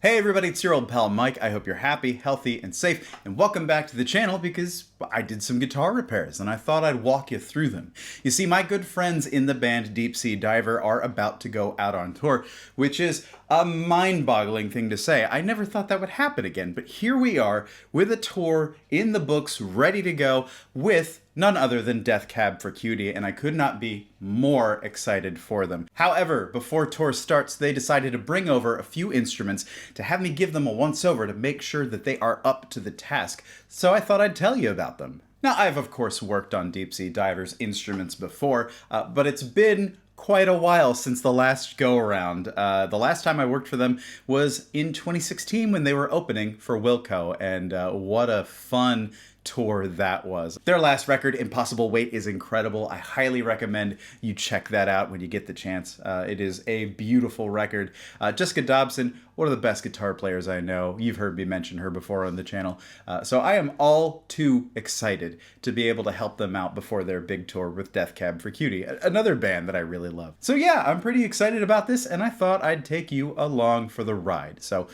Hey everybody, it's your old pal Mike. I hope you're happy, healthy, and safe, and welcome back to the channel because I did some guitar repairs and I thought I'd walk you through them. You see, my good friends in the band Deep Sea Diver are about to go out on tour, which is a mind-boggling thing to say. I never thought that would happen again, but here we are with a tour in the books, ready to go, with none other than Death Cab for Cutie, and I could not be more excited for them. However, before tour starts, they decided to bring over a few instruments to have me give them a once-over to make sure that they are up to the task, so I thought I'd tell you about them. Now, I've of course worked on Deep Sea Diver's instruments before, but it's been quite a while since the last go-around. The last time I worked for them was in 2016 when they were opening for Wilco, and what a fun tour that was. Their last record, Impossible Weight, is incredible. I highly recommend you check that out when you get the chance. It is a beautiful record. Jessica Dobson, one of the best guitar players I know. You've heard me mention her before on the channel. So I am all too excited to be able to help them out before their big tour with Death Cab for Cutie, another band that I really love. So yeah, I'm pretty excited about this, and I thought I'd take you along for the ride. So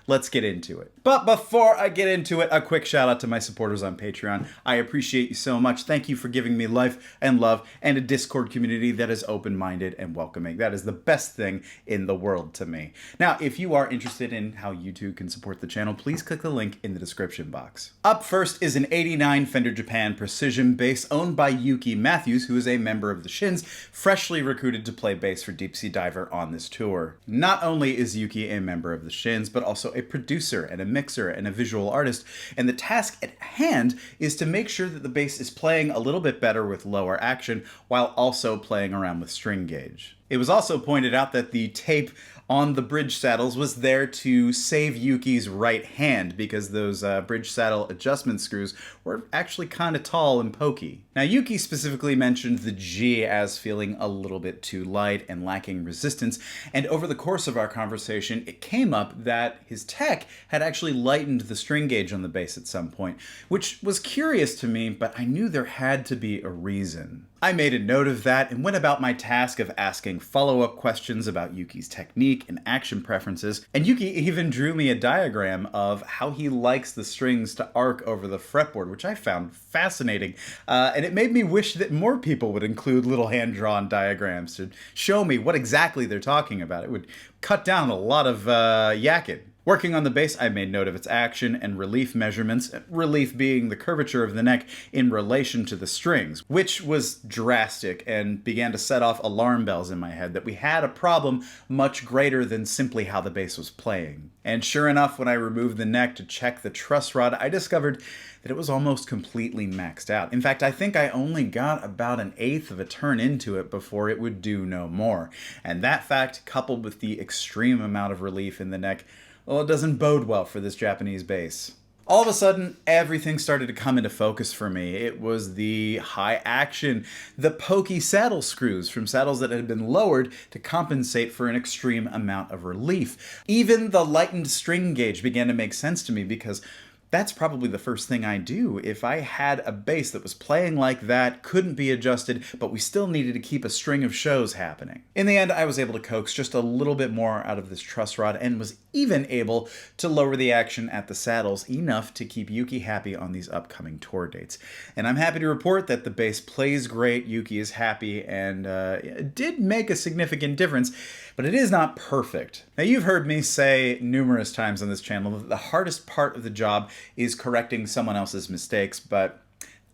let's get into it. But before I get into it, a quick shout out to my supporters on Patreon. I appreciate you so much. Thank you for giving me life and love and a Discord community that is open-minded and welcoming. That is the best thing in the world to me. Now, if you are interested in how you too can support the channel, please click the link in the description box. Up first is an '89 Fender Japan Precision bass owned by Yuki Matthews, who is a member of the Shins, freshly recruited to play bass for Deep Sea Diver on this tour. Not only is Yuki a member of the Shins, but also a producer and a mixer and a visual artist, and the task at hand is to make sure that the bass is playing a little bit better with lower action while also playing around with string gauge. It was also pointed out that the tape on the bridge saddles was there to save Yuki's right hand because those bridge saddle adjustment screws were actually kind of tall and pokey. Now, Yuki specifically mentioned the G as feeling a little bit too light and lacking resistance, and over the course of our conversation, it came up that his tech had actually lightened the string gauge on the bass at some point, which was curious to me, but I knew there had to be a reason. I made a note of that and went about my task of asking follow-up questions about Yuki's technique and action preferences, and Yuki even drew me a diagram of how he likes the strings to arc over the fretboard, which I found fascinating, and it made me wish that more people would include little hand-drawn diagrams to show me what exactly they're talking about. It would cut down a lot of yakking. Working on the bass, I made note of its action and relief measurements, relief being the curvature of the neck in relation to the strings, which was drastic and began to set off alarm bells in my head that we had a problem much greater than simply how the bass was playing. And sure enough, when I removed the neck to check the truss rod, I discovered that it was almost completely maxed out. In fact, I think I only got about 1/8 of a turn into it before it would do no more. And that fact, coupled with the extreme amount of relief in the neck, well, it doesn't bode well for this Japanese bass. All of a sudden, everything started to come into focus for me. It was the high action, the pokey saddle screws from saddles that had been lowered to compensate for an extreme amount of relief. Even the lightened string gauge began to make sense to me because that's probably the first thing I do. If I had a bass that was playing like that, couldn't be adjusted, but we still needed to keep a string of shows happening. In the end, I was able to coax just a little bit more out of this truss rod and was even able to lower the action at the saddles enough to keep Yuki happy on these upcoming tour dates. And I'm happy to report that the bass plays great, Yuki is happy, and it did make a significant difference, but it is not perfect. Now, you've heard me say numerous times on this channel that the hardest part of the job is correcting someone else's mistakes, but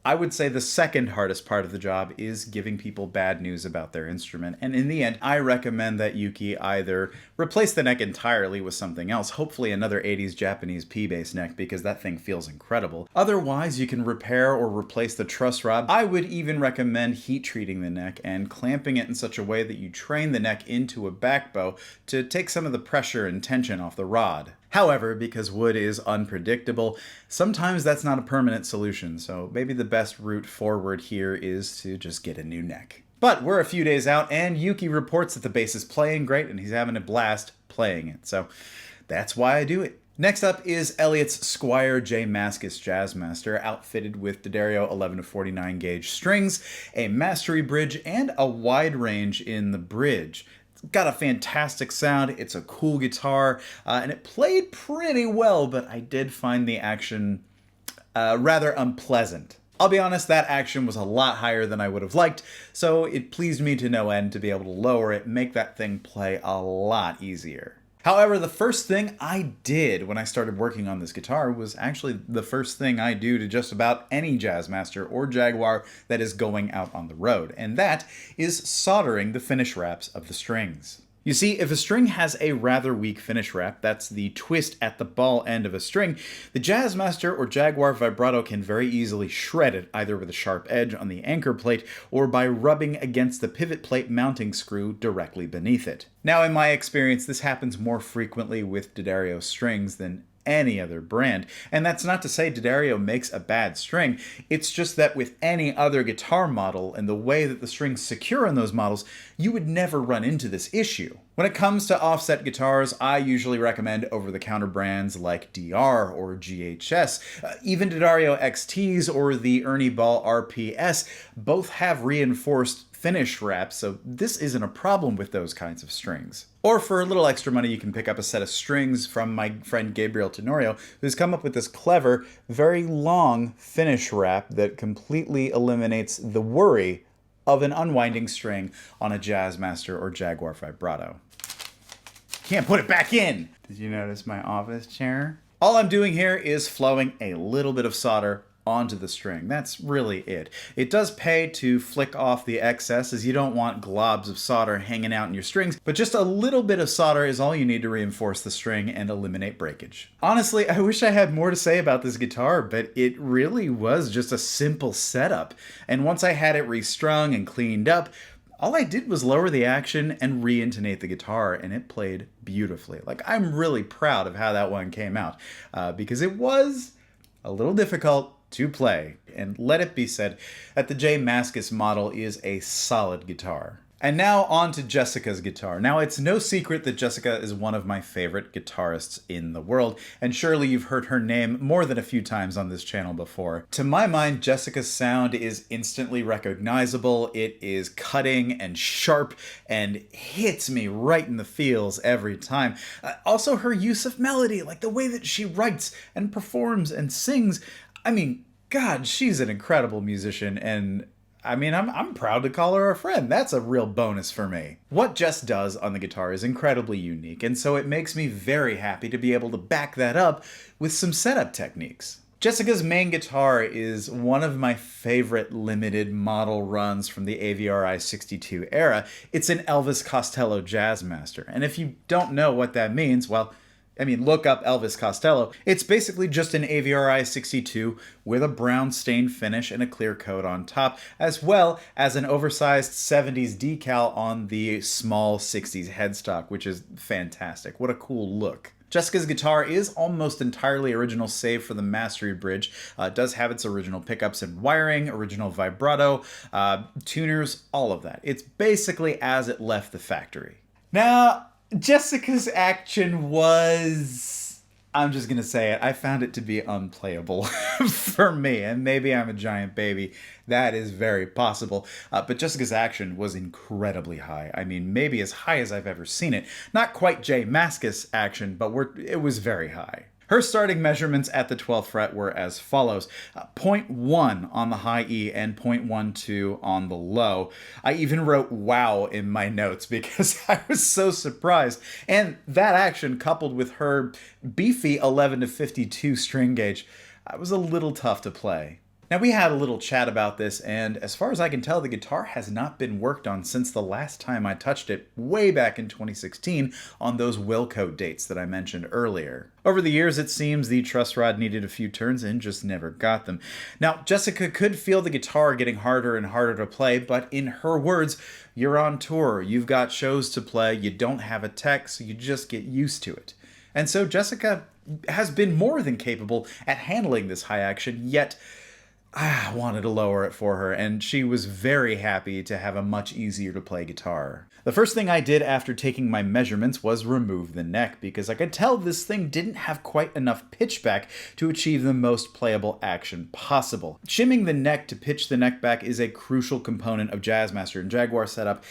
I would say the second hardest part of the job is giving people bad news about their instrument. And in the end, I recommend that Yuki either replace the neck entirely with something else, hopefully another 80s Japanese P-bass neck, because that thing feels incredible. Otherwise, you can repair or replace the truss rod. I would even recommend heat treating the neck and clamping it in such a way that you train the neck into a back bow to take some of the pressure and tension off the rod. However, because wood is unpredictable, sometimes that's not a permanent solution, so maybe the best route forward here is to just get a new neck. But we're a few days out, and Yuki reports that the bass is playing great, and he's having a blast playing it, so that's why I do it. Next up is Elliotts' Squire J Maskus Jazzmaster, outfitted with Tenorio 11-49 gauge strings, a mastery bridge, and a wide range in the bridge. got a fantastic sound, it's a cool guitar, and it played pretty well, but I did find the action rather unpleasant. I'll be honest, that action was a lot higher than I would have liked, so it pleased me to no end to be able to lower it and make that thing play a lot easier. However, the first thing I did when I started working on this guitar was actually the first thing I do to just about any Jazzmaster or Jaguar that is going out on the road, and that is soldering the finish wraps of the strings. You see, if a string has a rather weak finish wrap, that's the twist at the ball end of a string, the Jazzmaster or Jaguar vibrato can very easily shred it, either with a sharp edge on the anchor plate or by rubbing against the pivot plate mounting screw directly beneath it. Now, in my experience, this happens more frequently with Tenorio strings than any other brand. And that's not to say Tenorio makes a bad string, it's just that with any other guitar model and the way that the strings secure in those models, you would never run into this issue. When it comes to offset guitars, I usually recommend over-the-counter brands like DR or GHS. Even Tenorio XTs or the Ernie Ball RPS both have reinforced finish wraps, so this isn't a problem with those kinds of strings. Or for a little extra money, you can pick up a set of strings from my friend Gabriel Tenorio, who's come up with this clever, very long finish wrap that completely eliminates the worry of an unwinding string on a Jazzmaster or Jaguar vibrato. Can't put it back in! Did you notice my office chair? All I'm doing here is flowing a little bit of solder onto the string. That's really it. It does pay to flick off the excess, as you don't want globs of solder hanging out in your strings, but just a little bit of solder is all you need to reinforce the string and eliminate breakage. Honestly, I wish I had more to say about this guitar, but it really was just a simple setup. And once I had it restrung and cleaned up, all I did was lower the action and re-intonate the guitar, and it played beautifully. Like, I'm really proud of how that one came out, because it was a little difficult to play. And let it be said that the J Maskus model is a solid guitar. And now on to Jessica's guitar. Now, it's no secret that Jessica is one of my favorite guitarists in the world, and surely you've heard her name more than a few times on this channel before. To my mind, Jessica's sound is instantly recognizable. It is cutting and sharp and hits me right in the feels every time. Also, her use of melody, like the way that she writes and performs and sings. I mean, God, she's an incredible musician, and I mean, I'm proud to call her a friend. That's a real bonus for me. What Jess does on the guitar is incredibly unique, and so it makes me very happy to be able to back that up with some setup techniques. Jessica's main guitar is one of my favorite limited model runs from the AVRI 62 era. It's an Elvis Costello Jazzmaster, and if you don't know what that means, well, I mean, look up Elvis Costello. It's basically just an AVRI 62 with a brown stained finish and a clear coat on top, as well as an oversized 70s decal on the small 60s headstock, which is fantastic. What a cool look. Jessica's guitar is almost entirely original save for the mastery bridge. It does have its original pickups and wiring, original vibrato, tuners, all of that. It's basically as it left the factory. Now, Jessica's action was, I'm just gonna say it, I found it to be unplayable for me, and maybe I'm a giant baby. That is very possible. But Jessica's action was incredibly high. I mean, maybe as high as I've ever seen it. Not quite J Maskus action, but it was very high. Her starting measurements at the 12th fret were as follows: 0.1 on the high E and 0.12 on the low. I even wrote wow in my notes because I was so surprised. And that action, coupled with her beefy 11 to 52 string gauge, was a little tough to play. Now, we had a little chat about this, and as far as I can tell, the guitar has not been worked on since the last time I touched it, way back in 2016, on those Wilco dates that I mentioned earlier. Over the years, it seems the truss rod needed a few turns and just never got them. Now, Jessica could feel the guitar getting harder and harder to play, but in her words, you're on tour, you've got shows to play, you don't have a tech, so you just get used to it. And so Jessica has been more than capable at handling this high action, yet I wanted to lower it for her, and she was very happy to have a much easier to play guitar. The first thing I did after taking my measurements was remove the neck, because I could tell this thing didn't have quite enough pitch back to achieve the most playable action possible. Shimming the neck to pitch the neck back is a crucial component of Jazzmaster and Jaguar setup,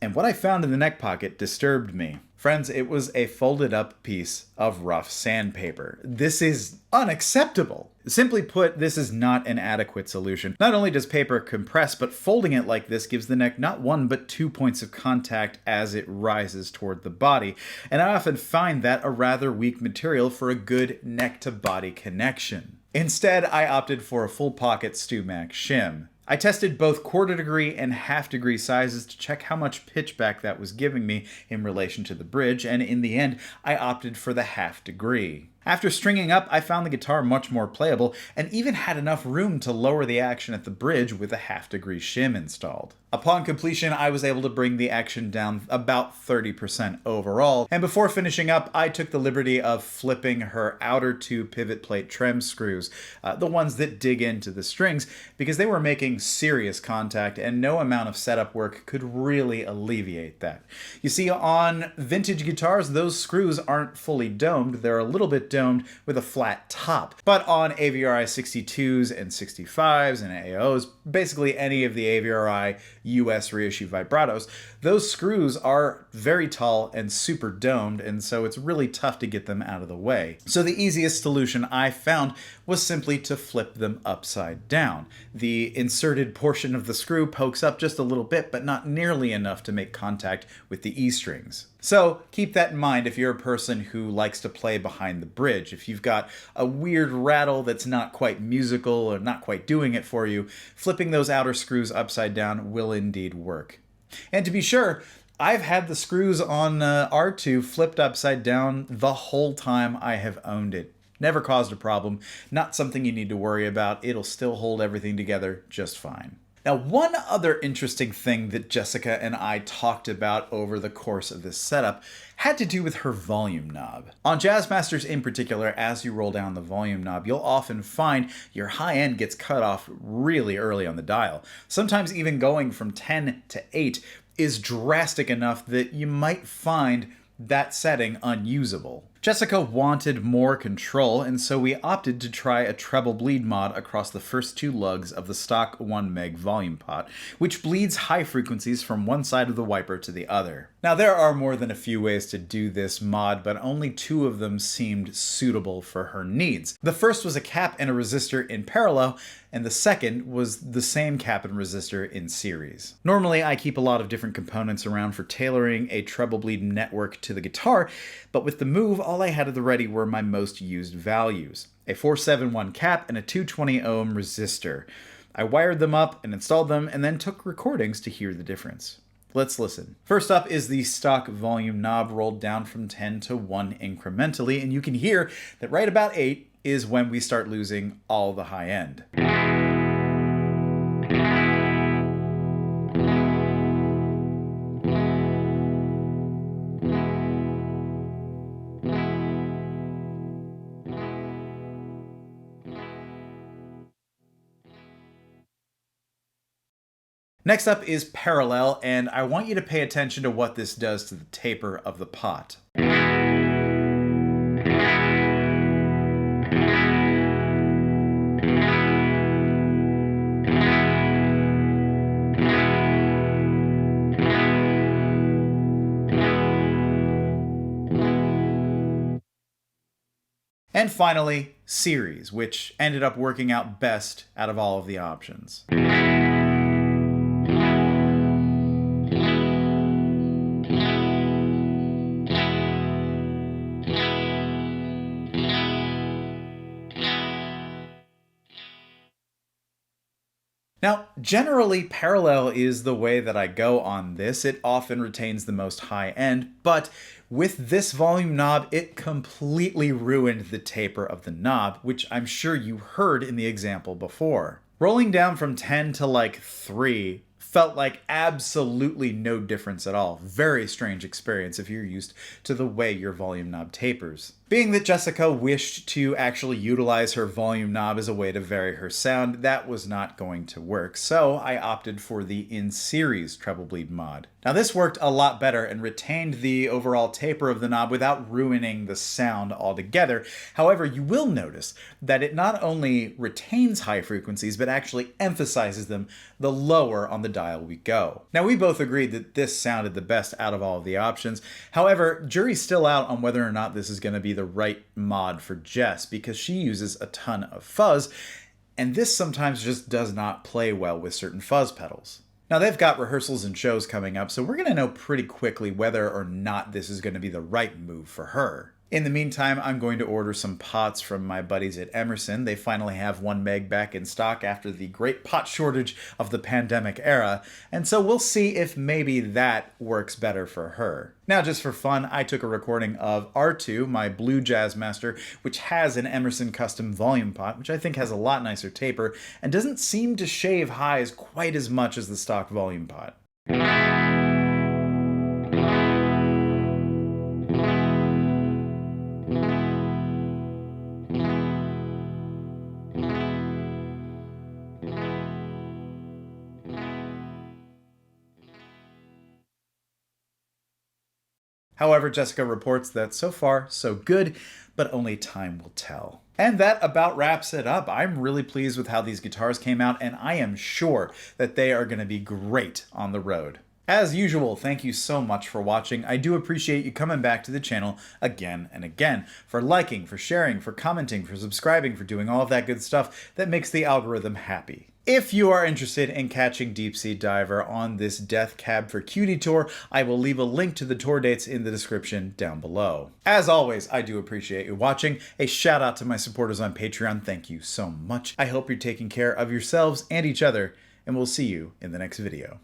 And what I found in the neck pocket disturbed me. Friends, it was a folded up piece of rough sandpaper. This is unacceptable. Simply put, this is not an adequate solution. Not only does paper compress, but folding it like this gives the neck not one but 2 points of contact as it rises toward the body, and I often find that a rather weak material for a good neck-to-body connection. Instead, I opted for a full pocket StewMac shim. I tested both 1/4 degree and 1/2 degree sizes to check how much pitchback that was giving me in relation to the bridge, and in the end, I opted for the 1/2 degree. After stringing up, I found the guitar much more playable, and even had enough room to lower the action at the bridge with a 1/2 degree shim installed. Upon completion, I was able to bring the action down about 30% overall, and before finishing up, I took the liberty of flipping her outer 2 pivot plate trem screws, the ones that dig into the strings, because they were making serious contact, and no amount of setup work could really alleviate that. You see, on vintage guitars, those screws aren't fully domed, they're a little bit domed with a flat top. But on AVRI 62s and 65s and AOs, basically any of the AVRI US reissue vibratos, those screws are very tall and super domed, and so it's really tough to get them out of the way. So the easiest solution I found was simply to flip them upside down. The inserted portion of the screw pokes up just a little bit, but not nearly enough to make contact with the E strings. So keep that in mind if you're a person who likes to play behind the bridge. If you've got a weird rattle that's not quite musical or not quite doing it for you, flipping those outer screws upside down will indeed work. And to be sure, I've had the screws on R2 flipped upside down the whole time I have owned it. Never caused a problem, not something you need to worry about. It'll still hold everything together just fine. Now, one other interesting thing that Jessica and I talked about over the course of this setup had to do with her volume knob. On Jazzmasters in particular, as you roll down the volume knob, you'll often find your high end gets cut off really early on the dial. Sometimes even going from 10 to 8 is drastic enough that you might find that setting unusable. Jessica wanted more control, and so we opted to try a Treble Bleed Mod across the first 2 lugs of the stock 1 meg volume pot, which bleeds high frequencies from one side of the wiper to the other. Now, there are more than a few ways to do this mod, but only 2 of them seemed suitable for her needs. The first was a cap and a resistor in parallel, and the second was the same cap and resistor in series. Normally, I keep a lot of different components around for tailoring a treble bleed network to the guitar, but with the move, all I had at the ready were my most used values: a 471 cap and a 220 ohm resistor. I wired them up and installed them, and then took recordings to hear the difference. Let's listen. First up is the stock volume knob rolled down from 10 to 1 incrementally, and you can hear that right about 8 is when we start losing all the high end. Next up is parallel, and I want you to pay attention to what this does to the taper of the pot. And finally, series, which ended up working out best out of all of the options. Now, generally, parallel is the way that I go on this. It often retains the most high end, but with this volume knob, it completely ruined the taper of the knob, which I'm sure you heard in the example before. Rolling down from 10 to like 3 felt like absolutely no difference at all. Very strange experience if you're used to the way your volume knob tapers. Being that Jessica wished to actually utilize her volume knob as a way to vary her sound, that was not going to work, so I opted for the in-series Treble Bleed mod. Now this worked a lot better and retained the overall taper of the knob without ruining the sound altogether. However, you will notice that it not only retains high frequencies, but actually emphasizes them the lower on the dial we go. Now we both agreed that this sounded the best out of all of the options. However, jury's still out on whether or not this is going to be the right mod for Jess, because she uses a ton of fuzz, and this sometimes just does not play well with certain fuzz pedals. Now they've got rehearsals and shows coming up, so we're going to know pretty quickly whether or not this is going to be the right move for her. In the meantime, I'm going to order some pots from my buddies at Emerson. They finally have 1 meg back in stock after the great pot shortage of the pandemic era, and so we'll see if maybe that works better for her. Now, just for fun, I took a recording of R2, my blue jazz master, which has an Emerson custom volume pot, which I think has a lot nicer taper, and doesn't seem to shave highs quite as much as the stock volume pot. However, Jessica reports that so far, so good, but only time will tell. And that about wraps it up. I'm really pleased with how these guitars came out, and I am sure that they are going to be great on the road. As usual, thank you so much for watching. I do appreciate you coming back to the channel again and again, for liking, for sharing, for commenting, for subscribing, for doing all of that good stuff that makes the algorithm happy. If you are interested in catching Deep Sea Diver on this Death Cab for Cutie tour, I will leave a link to the tour dates in the description down below. As always, I do appreciate you watching. A shout out to my supporters on Patreon. Thank you so much. I hope you're taking care of yourselves and each other, and we'll see you in the next video.